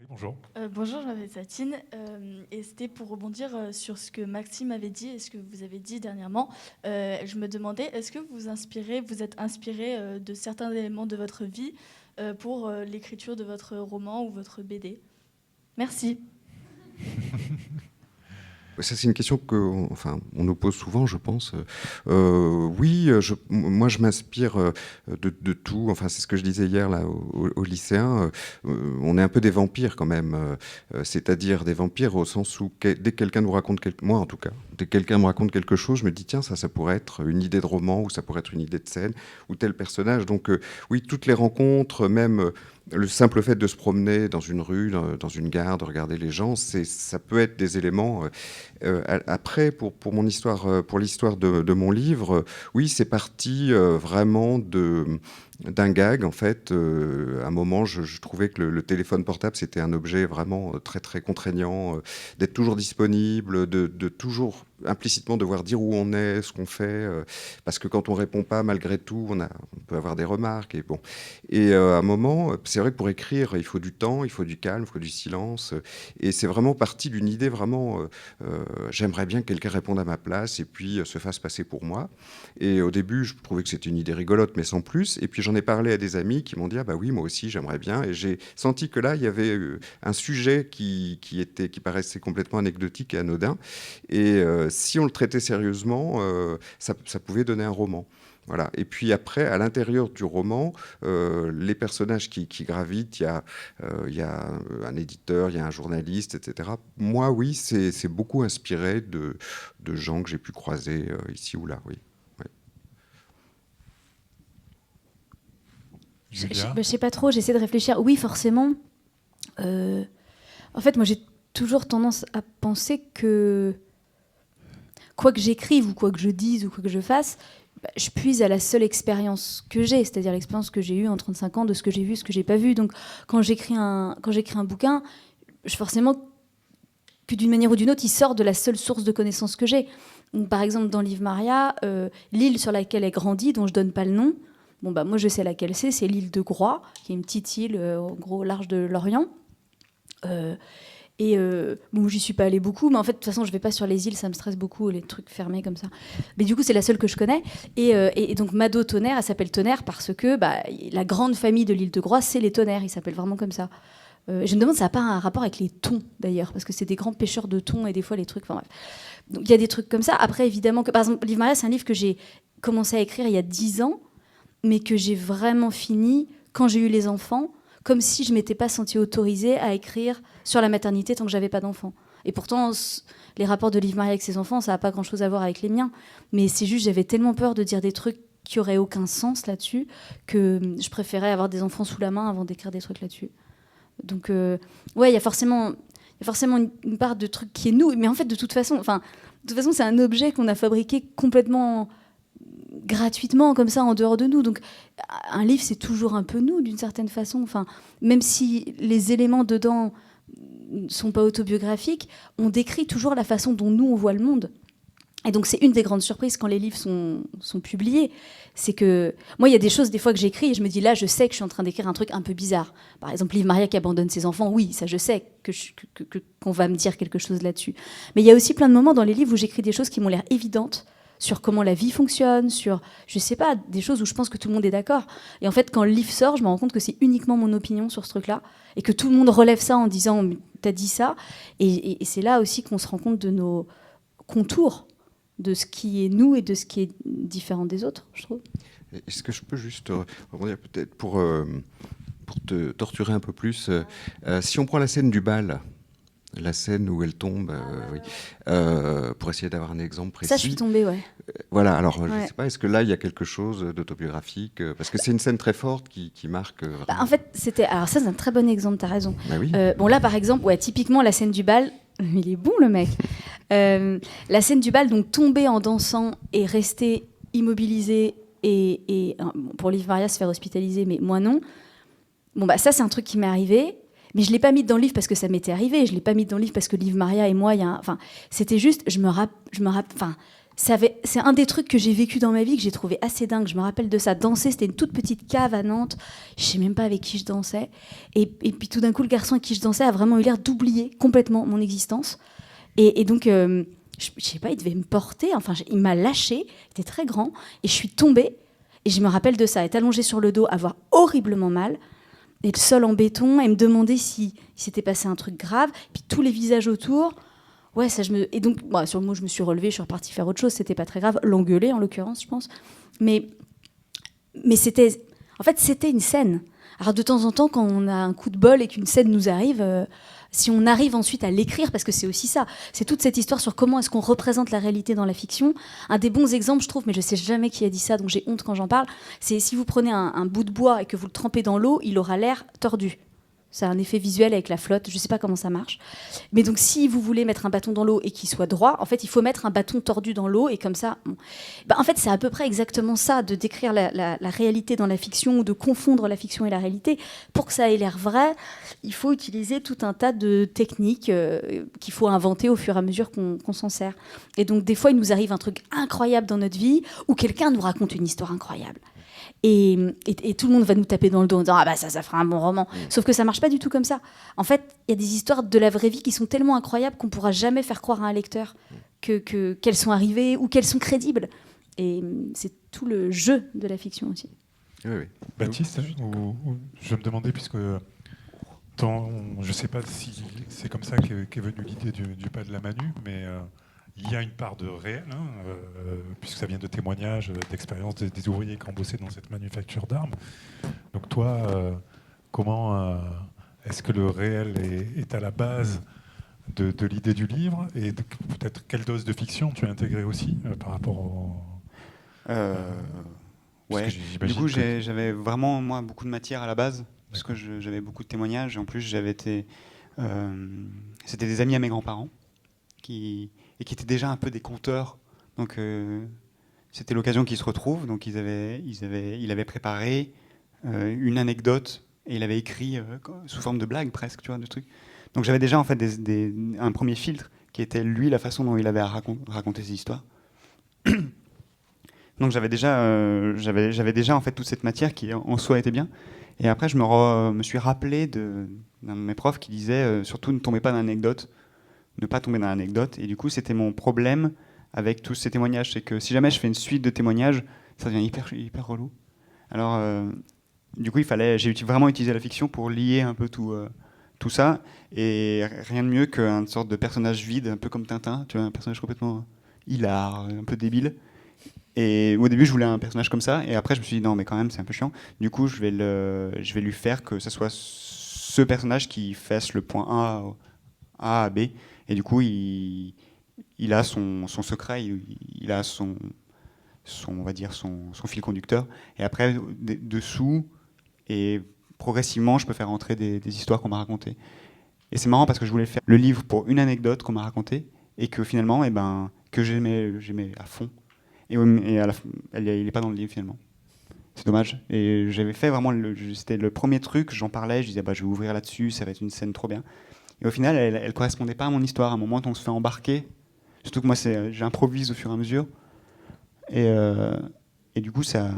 Oui, bonjour. Bonjour, je m'appelle Satine et c'était pour rebondir sur ce que Maxime avait dit et ce que vous avez dit dernièrement. Je me demandais, est-ce que vous êtes inspiré de certains éléments de votre vie pour l'écriture de votre roman ou votre BD? Merci. Ça, c'est une question on nous pose souvent, je pense. Oui, moi, je m'inspire de tout. Enfin, c'est ce que je disais hier là aux lycéens. On est un peu des vampires quand même, c'est-à-dire des vampires au sens où dès que quelqu'un nous raconte moi en tout cas, dès que quelqu'un me raconte quelque chose, je me dis tiens, ça pourrait être une idée de roman ou ça pourrait être une idée de scène ou tel personnage. Donc oui, toutes les rencontres, même le simple fait de se promener dans une rue, dans une gare, de regarder les gens, ça peut être des éléments. Après, pour mon histoire, pour l'histoire de mon livre, oui, c'est parti vraiment d'un gag en fait. À un moment, je trouvais que le téléphone portable c'était un objet vraiment très très contraignant, d'être toujours disponible, de toujours implicitement devoir dire où on est, ce qu'on fait, parce que quand on répond pas, malgré tout, on peut avoir des remarques et bon. Et à un moment, c'est vrai que pour écrire, il faut du temps, il faut du calme, il faut du silence, et c'est vraiment parti d'une idée vraiment. J'aimerais bien que quelqu'un réponde à ma place et puis se fasse passer pour moi. Et au début, je trouvais que c'était une idée rigolote, mais sans plus. Et puis j'en ai parlé à des amis qui m'ont dit ah bah oui, moi aussi, j'aimerais bien. Et j'ai senti que là, il y avait un sujet qui paraissait complètement anecdotique et anodin. Et si on le traitait sérieusement, ça pouvait donner un roman. Voilà. Et puis après, à l'intérieur du roman, les personnages qui gravitent, il y a un éditeur, il y a un journaliste, etc. Moi, oui, c'est beaucoup inspiré de gens que j'ai pu croiser ici ou là, oui. Ouais. Julia. Je sais pas trop, j'essaie de réfléchir. Oui, forcément. En fait, moi, j'ai toujours tendance à penser que quoi que j'écrive ou quoi que je dise ou quoi que je fasse, je puise à la seule expérience que j'ai, c'est-à-dire l'expérience que j'ai eue en 35 ans, de ce que j'ai vu, ce que j'ai pas vu. Donc, quand j'écris un bouquin, forcément que d'une manière ou d'une autre, il sort de la seule source de connaissances que j'ai. Donc, par exemple, dans Liv Maria, l'île sur laquelle elle grandit, dont je donne pas le nom, bon, bah, moi je sais laquelle c'est l'île de Groix, qui est une petite île en gros au large de l'Orient. Bon, j'y suis pas allée beaucoup, mais en fait, de toute façon, je vais pas sur les îles, ça me stresse beaucoup, les trucs fermés comme ça. Mais du coup, c'est la seule que je connais. Et donc, Mado Tonnerre, elle s'appelle Tonnerre parce que la grande famille de l'île de Groix, c'est les Tonnerres, ils s'appellent vraiment comme ça. Je me demande si ça n'a pas un rapport avec les thons, d'ailleurs, parce que c'est des grands pêcheurs de thons et des fois les trucs. Enfin bref. Donc, il y a des trucs comme ça. Après, évidemment, par exemple, Liv Maria, c'est un livre que j'ai commencé à écrire il y a 10 ans, mais que j'ai vraiment fini quand j'ai eu les enfants, comme si je ne m'étais pas sentie autorisée à écrire sur la maternité tant que j'avais pas d'enfants. Et pourtant, les rapports de Liv Maria avec ses enfants, ça n'a pas grand-chose à voir avec les miens. Mais c'est juste, j'avais tellement peur de dire des trucs qui n'auraient aucun sens là-dessus que je préférais avoir des enfants sous la main avant d'écrire des trucs là-dessus. Donc, ouais, il y a forcément une part de truc qui est nous. Mais en fait, de toute façon, c'est un objet qu'on a fabriqué complètement gratuitement comme ça en dehors de nous. Donc un livre c'est toujours un peu nous d'une certaine façon, enfin même si les éléments dedans sont pas autobiographiques, on décrit toujours la façon dont nous on voit le monde. Et donc c'est une des grandes surprises quand les livres sont publiés, c'est que moi il y a des choses des fois que j'écris et je me dis là je sais que je suis en train d'écrire un truc un peu bizarre. Par exemple Liv Maria qui abandonne ses enfants, oui ça je sais qu'on va me dire quelque chose là-dessus. Mais il y a aussi plein de moments dans les livres où j'écris des choses qui m'ont l'air évidentes sur comment la vie fonctionne, sur, je sais pas, des choses où je pense que tout le monde est d'accord. Et en fait, quand le livre sort, je me rends compte que c'est uniquement mon opinion sur ce truc-là, et que tout le monde relève ça en disant « t'as dit ça ». Et c'est là aussi qu'on se rend compte de nos contours, de ce qui est nous et de ce qui est différent des autres, je trouve. Est-ce que je peux juste rebondir peut-être pour te torturer un peu plus si on prend la scène du bal, la scène où elle tombe, oui. Pour essayer d'avoir un exemple précis. Ça, je suis tombée, ouais. Voilà, alors Ouais. je ne sais pas, est-ce que là, il y a quelque chose d'autobiographique parce que c'est une scène très forte qui marque vraiment. En fait, alors ça, c'est un très bon exemple, t'as raison. Bah oui. Bon, là, par exemple, ouais, typiquement, la scène du bal, il est bon, le mec. La scène du bal, donc tomber en dansant et rester immobilisé et pour Liv Maria se faire hospitaliser, mais moi non. Bon, ça, c'est un truc qui m'est arrivé. Mais je ne l'ai pas mis dans le livre parce que ça m'était arrivé. Je ne l'ai pas mis dans le livre parce que Liv Maria et moi, c'était juste, c'est un des trucs que j'ai vécu dans ma vie que j'ai trouvé assez dingue. Je me rappelle de ça. Danser, c'était une toute petite cave à Nantes. Je sais même pas avec qui je dansais. Et puis tout d'un coup, le garçon avec qui je dansais a vraiment eu l'air d'oublier complètement mon existence. Et donc, je sais pas, il devait me porter. Enfin, il m'a lâché. Il était très grand. Et je suis tombée. Et je me rappelle de ça, être allongée sur le dos, avoir horriblement mal. Et le sol en béton. Et me demander si s'était passé un truc grave. Puis tous les visages autour. Ouais, et donc, sur le mot, je me suis relevée, je suis repartie faire autre chose, c'était pas très grave, l'engueuler en l'occurrence, je pense. Mais c'était une scène. Alors de temps en temps, quand on a un coup de bol et qu'une scène nous arrive, si on arrive ensuite à l'écrire, parce que c'est aussi ça, c'est toute cette histoire sur comment est-ce qu'on représente la réalité dans la fiction. Un des bons exemples, je trouve, mais je sais jamais qui a dit ça, donc j'ai honte quand j'en parle, c'est si vous prenez un bout de bois et que vous le trempez dans l'eau, il aura l'air tordu. Ça a un effet visuel avec la flotte, je ne sais pas comment ça marche. Mais donc, si vous voulez mettre un bâton dans l'eau et qu'il soit droit, en fait, il faut mettre un bâton tordu dans l'eau et comme ça... Bon. En fait, c'est à peu près exactement ça, de décrire la réalité dans la fiction ou de confondre la fiction et la réalité. Pour que ça ait l'air vrai, il faut utiliser tout un tas de techniques qu'il faut inventer au fur et à mesure qu'on s'en sert. Et donc, des fois, il nous arrive un truc incroyable dans notre vie ou quelqu'un nous raconte une histoire incroyable. Et tout le monde va nous taper dans le dos en disant « Ah bah ça fera un bon roman ». Sauf que ça marche pas du tout comme ça. En fait, il y a des histoires de la vraie vie qui sont tellement incroyables qu'on pourra jamais faire croire à un lecteur qu'elles sont arrivées ou qu'elles sont crédibles. Et c'est tout le jeu de la fiction aussi. Oui. Baptiste, je me demandais, puisque je sais pas si c'est comme ça qu'est venue l'idée du pas de la Manu, mais... il y a une part de réel, puisque ça vient de témoignages, d'expériences des ouvriers qui ont bossé dans cette manufacture d'armes. Donc toi, comment est-ce que le réel est à la base de l'idée du livre, et peut-être quelle dose de fiction tu as intégré aussi par rapport au... Ouais. Du coup, j'avais vraiment moi beaucoup de matière à la base, parce que j'avais beaucoup de témoignages, et en plus c'était des amis à mes grands-parents qui étaient déjà un peu des conteurs. Donc c'était l'occasion qu'ils se retrouvent. Donc il avait préparé une anecdote et il avait écrit sous forme de blague presque, tu vois, de trucs. Donc j'avais déjà en fait un premier filtre qui était lui, la façon dont il avait raconté ses histoires. Donc j'avais déjà en fait toute cette matière qui en soi était bien. Et après je me suis rappelé d'un de mes profs qui disait surtout ne tombez pas dans l'anecdote. Ne pas tomber dans l'anecdote. Et du coup, c'était mon problème avec tous ces témoignages. C'est que si jamais je fais une suite de témoignages, ça devient hyper relou. Alors, du coup, j'ai vraiment utilisé la fiction pour lier un peu tout ça. Et rien de mieux qu'une sorte de personnage vide, un peu comme Tintin. Tu vois, un personnage complètement hilar, un peu débile. Et au début, je voulais un personnage comme ça. Et après, je me suis dit, non, mais quand même, c'est un peu chiant. Du coup, je vais lui faire que ce soit ce personnage qui fasse le point A à B. Et du coup, il a son secret, il a son on va dire son fil conducteur. Et après, dessous, et progressivement, je peux faire entrer des histoires qu'on m'a racontées. Et c'est marrant parce que je voulais faire le livre pour une anecdote qu'on m'a racontée et que finalement, que j'aimais à fond. Et à la fin, il n'est pas dans le livre finalement. C'est dommage. Et j'avais fait vraiment, c'était le premier truc, j'en parlais, je disais, je vais ouvrir là-dessus, ça va être une scène trop bien. Et au final, elle correspondait pas à mon histoire. À un moment, on se fait embarquer. Surtout que moi, j'improvise au fur et à mesure. Et du coup, ça...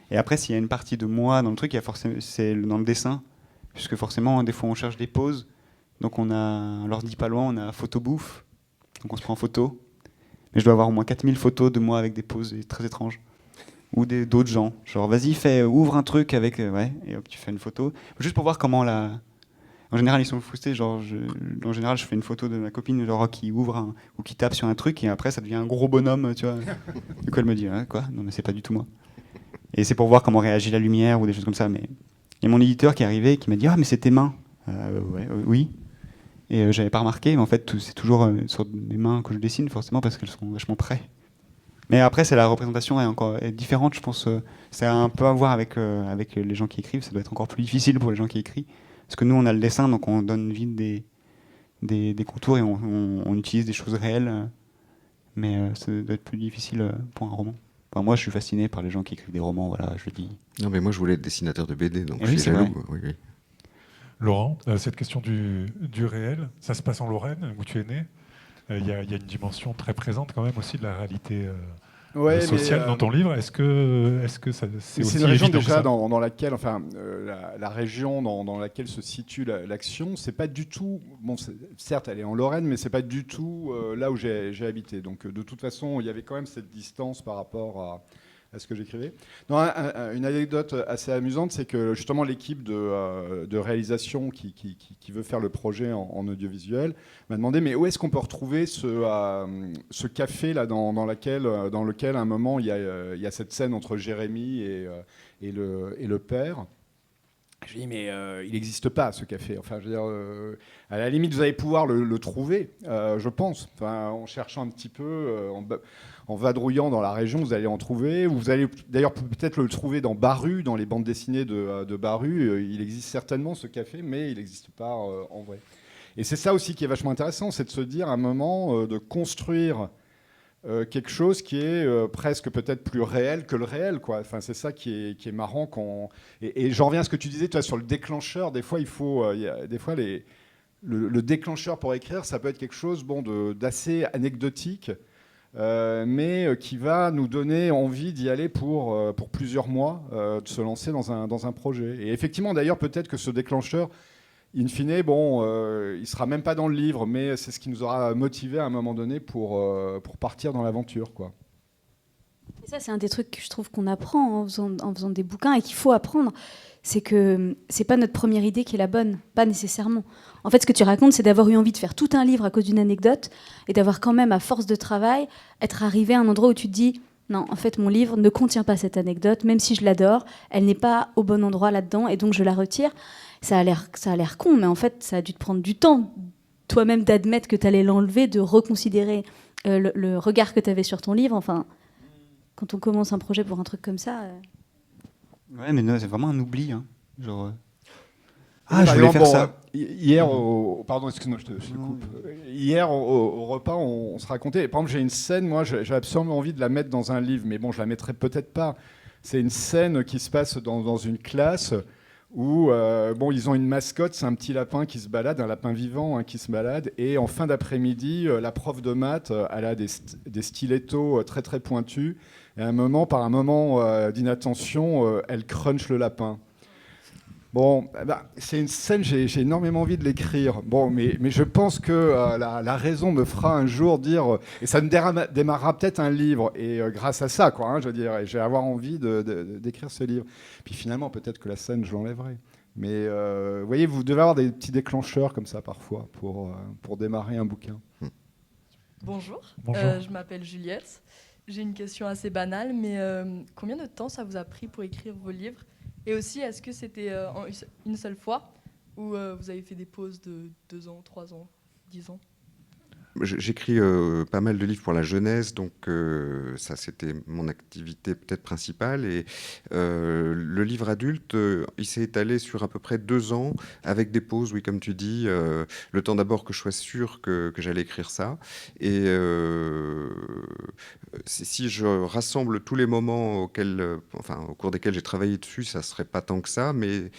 Et après, s'il y a une partie de moi dans le truc, c'est dans le dessin. Puisque forcément, des fois, on cherche des poses. Donc, on leur dit pas loin, on a photo bouffe. Donc, on se prend en photo. Mais je dois avoir au moins 4000 photos de moi avec des poses très étranges. Ou d'autres gens. Genre, vas-y, ouvre un truc avec... ouais, et hop, tu fais une photo. Juste pour voir comment En général, ils sont frustrés. En général, je fais une photo de ma copine qui ouvre ou qui tape sur un truc et après, ça devient un gros bonhomme, tu vois. Du coup, elle me dit quoi ? Non, mais c'est pas du tout moi. Et c'est pour voir comment réagit la lumière ou des choses comme ça. Mais il y a mon éditeur qui est arrivé et qui m'a dit mais c'est tes mains. Oui. Et j'avais pas remarqué, mais en fait, c'est toujours sur mes mains que je dessine forcément parce qu'elles sont vachement près. Mais après, la représentation est différente, je pense. Ça a un peu à voir avec les gens qui écrivent. Ça doit être encore plus difficile pour les gens qui écrivent. Parce que nous, on a le dessin, donc on donne vite des contours et on utilise des choses réelles. Mais ça doit être plus difficile pour un roman. Enfin, moi, je suis fasciné par les gens qui écrivent des romans, voilà, je le dis. Non, mais moi, je voulais être dessinateur de BD, donc et je suis jaloux. Oui. Laurent, cette question du réel, ça se passe en Lorraine, où tu es né. il y a une dimension très présente quand même aussi de la réalité Ouais, sociale dans ton livre. Est-ce que c'est aussi une région évident que déjà ça dans laquelle, enfin, la région dans laquelle se situe l'action, c'est pas du tout. Bon, certes, elle est en Lorraine, mais c'est pas du tout là où j'ai habité. Donc, de toute façon, il y avait quand même cette distance par rapport à ce que j'écrivais. Non, une anecdote assez amusante, c'est que justement l'équipe de réalisation qui veut faire le projet en audiovisuel m'a demandé mais où est-ce qu'on peut retrouver ce café là dans lequel à un moment il y a cette scène entre Jérémy et le père. Je dis mais il n'existe pas ce café. Enfin, je veux dire, à la limite vous allez pouvoir le trouver, je pense. Enfin, en cherchant un petit peu, en vadrouillant dans la région, vous allez en trouver. Vous allez d'ailleurs peut-être le trouver dans Baru, dans les bandes dessinées de Baru. Il existe certainement ce café, mais il n'existe pas en vrai. Et c'est ça aussi qui est vachement intéressant, c'est de se dire à un moment de construire quelque chose qui est presque peut-être plus réel que le réel, quoi. Enfin, c'est ça qui est marrant. Et j'en reviens à ce que tu disais, toi, sur le déclencheur. Des fois, il faut, des fois le déclencheur pour écrire, ça peut être quelque chose d'assez anecdotique, mais qui va nous donner envie d'y aller pour plusieurs mois, de se lancer dans un projet. Et effectivement, d'ailleurs, peut-être que ce déclencheur, in fine, il sera même pas dans le livre, mais c'est ce qui nous aura motivé à un moment donné pour partir dans l'aventure, quoi. Et ça, c'est un des trucs que je trouve qu'on apprend en faisant des bouquins et qu'il faut apprendre. C'est que c'est pas notre première idée qui est la bonne, pas nécessairement. En fait, ce que tu racontes, c'est d'avoir eu envie de faire tout un livre à cause d'une anecdote et d'avoir quand même, à force de travail, être arrivé à un endroit où tu te dis non, en fait, mon livre ne contient pas cette anecdote, même si je l'adore, elle n'est pas au bon endroit là-dedans et donc je la retire. Ça a l'air con, mais en fait, ça a dû te prendre du temps, toi-même, d'admettre que tu allais l'enlever, de reconsidérer le regard que tu avais sur ton livre. Enfin, quand on commence un projet pour un truc comme ça... Ouais, mais non, c'est vraiment un oubli. Hein. Genre, Par je voulais exemple, faire ça. Hier, pardon, excuse-moi, je te coupe. Hier, au repas, on se racontait. Par exemple, j'ai une scène, moi, j'ai absolument envie de la mettre dans un livre, mais bon, je la mettrai peut-être pas. C'est une scène qui se passe dans une classe où ils ont une mascotte, c'est un petit lapin qui se balade, un lapin vivant qui se balade, et en fin d'après-midi, la prof de maths, elle a des stilettos très très pointus, et par un moment d'inattention, elle crunch le lapin. Bon, c'est une scène, j'ai énormément envie de l'écrire. Bon, mais je pense que la raison me fera un jour dire, et ça me démarrera peut-être un livre, et grâce à ça, quoi, je veux dire, et je vais avoir envie d'écrire ce livre. Puis finalement, peut-être que la scène, je l'enlèverai. Mais vous voyez, vous devez avoir des petits déclencheurs comme ça parfois pour démarrer un bouquin. Bonjour. Bonjour. Je m'appelle Juliette. J'ai une question assez banale, mais combien de temps ça vous a pris pour écrire vos livres ? Et aussi, est-ce que c'était en une seule fois ou vous avez fait des pauses de 2 ans, 3 ans, 10 ans ? J'écris pas mal de livres pour la jeunesse, donc ça c'était mon activité peut-être principale. Et le livre adulte, il s'est étalé sur à peu près 2 ans, avec des pauses, oui, comme tu dis, le temps d'abord que je sois sûr que j'allais écrire ça. Et si je rassemble tous les moments au cours desquels j'ai travaillé dessus, ça serait pas tant que ça, mais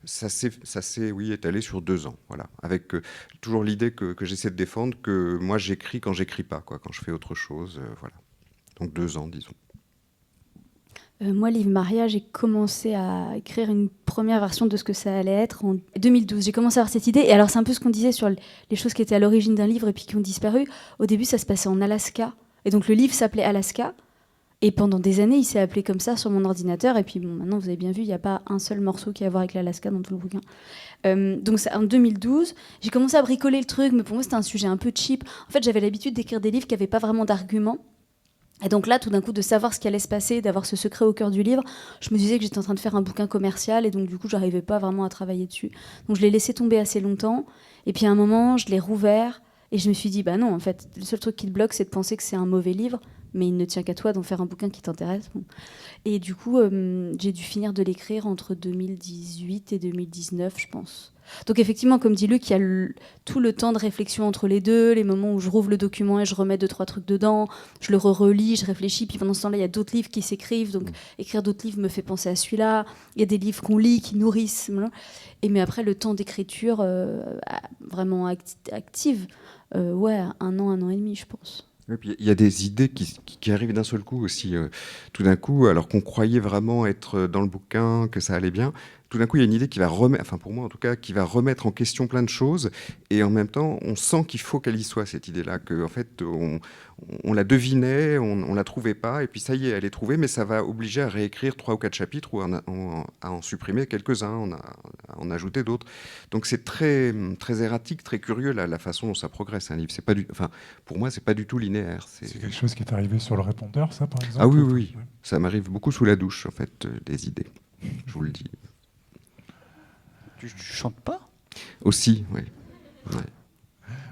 ça s'est oui, étalé sur 2 ans, voilà, avec toujours l'idée que j'essaie de défendre, que moi j'écris quand j'écris pas, quoi, quand je fais autre chose, voilà. Donc 2 ans, disons. Moi, Livre Maria, j'ai commencé à écrire une première version de ce que ça allait être en 2012. J'ai commencé à avoir cette idée, et alors c'est un peu ce qu'on disait sur les choses qui étaient à l'origine d'un livre et puis qui ont disparu. Au début, ça se passait en Alaska, et donc le livre s'appelait Alaska. Et pendant des années, il s'est appelé comme ça sur mon ordinateur. Et puis bon, maintenant, vous avez bien vu, il n'y a pas un seul morceau qui a à voir avec l'Alaska dans tout le bouquin. Donc en 2012, j'ai commencé à bricoler le truc, mais pour moi, c'était un sujet un peu cheap. En fait, j'avais l'habitude d'écrire des livres qui n'avaient pas vraiment d'arguments. Et donc là, tout d'un coup, de savoir ce qui allait se passer, d'avoir ce secret au cœur du livre, je me disais que j'étais en train de faire un bouquin commercial. Et donc du coup, je n'arrivais pas vraiment à travailler dessus. Donc je l'ai laissé tomber assez longtemps. Et puis à un moment, je l'ai rouvert. Et je me suis dit, bah non, en fait, le seul truc qui te bloque, c'est de penser que c'est un mauvais livre. Mais il ne tient qu'à toi d'en faire un bouquin qui t'intéresse. Bon. Et du coup, j'ai dû finir de l'écrire entre 2018 et 2019, je pense. Donc effectivement, comme dit Luc, il y a tout le temps de réflexion entre les deux, les moments où je rouvre le document et je remets 2-3 trucs dedans, je le relis, je réfléchis, puis pendant ce temps-là, il y a d'autres livres qui s'écrivent, donc écrire d'autres livres me fait penser à celui-là. Il y a des livres qu'on lit, qui nourrissent. Mais après, le temps d'écriture vraiment active, ouais, 1 an et demi, je pense. Et puis, il y a des idées qui arrivent d'un seul coup aussi. Tout d'un coup, alors qu'on croyait vraiment être dans le bouquin, que ça allait bien, tout d'un coup, il y a une idée qui va remettre, enfin pour moi en tout cas, qui va remettre en question plein de choses. Et en même temps, on sent qu'il faut qu'elle y soit, cette idée-là. Qu'en fait, on la devinait, on la trouvait pas. Et puis ça y est, elle est trouvée, mais ça va obliger à réécrire 3 ou 4 chapitres ou à en supprimer quelques-uns, à en ajouter d'autres. Donc c'est très, très erratique, très curieux la façon dont ça progresse, un livre. C'est pas enfin, pour moi, c'est pas du tout linéaire. C'est quelque chose qui est arrivé sur le répondeur, ça, par exemple? Ah oui, oui. Ça m'arrive beaucoup sous la douche, en fait, des idées. Je vous le dis. Tu chantes pas? Aussi, oui. Ouais.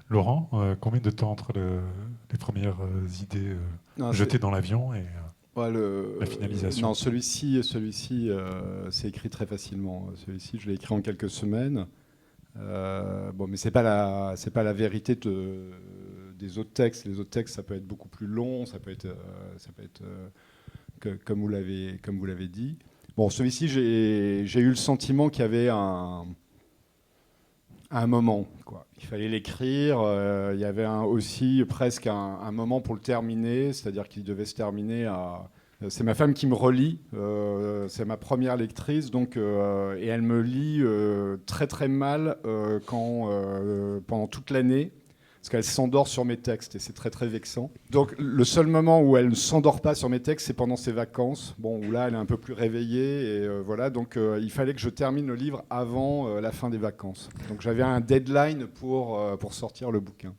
Laurent, combien de temps entre les premières idées jetées dans l'avion et la finalisation? Non, celui-ci, c'est écrit très facilement. Celui-ci, je l'ai écrit en quelques semaines. Bon, mais c'est pas la vérité des autres textes. Les autres textes, ça peut être beaucoup plus long, ça peut être comme vous l'avez dit. Bon, celui-ci, j'ai eu le sentiment qu'il y avait un moment, quoi. Il fallait l'écrire. Il y avait aussi presque un moment pour le terminer, c'est-à-dire qu'il devait se terminer à... C'est ma femme qui me relit, c'est ma première lectrice, donc, et elle me lit très très mal pendant toute l'année, parce qu'elle s'endort sur mes textes, et c'est très très vexant. Donc le seul moment où elle ne s'endort pas sur mes textes, c'est pendant ses vacances, bon, où là elle est un peu plus réveillée, et voilà, donc il fallait que je termine le livre avant la fin des vacances. Donc j'avais un deadline pour sortir le bouquin.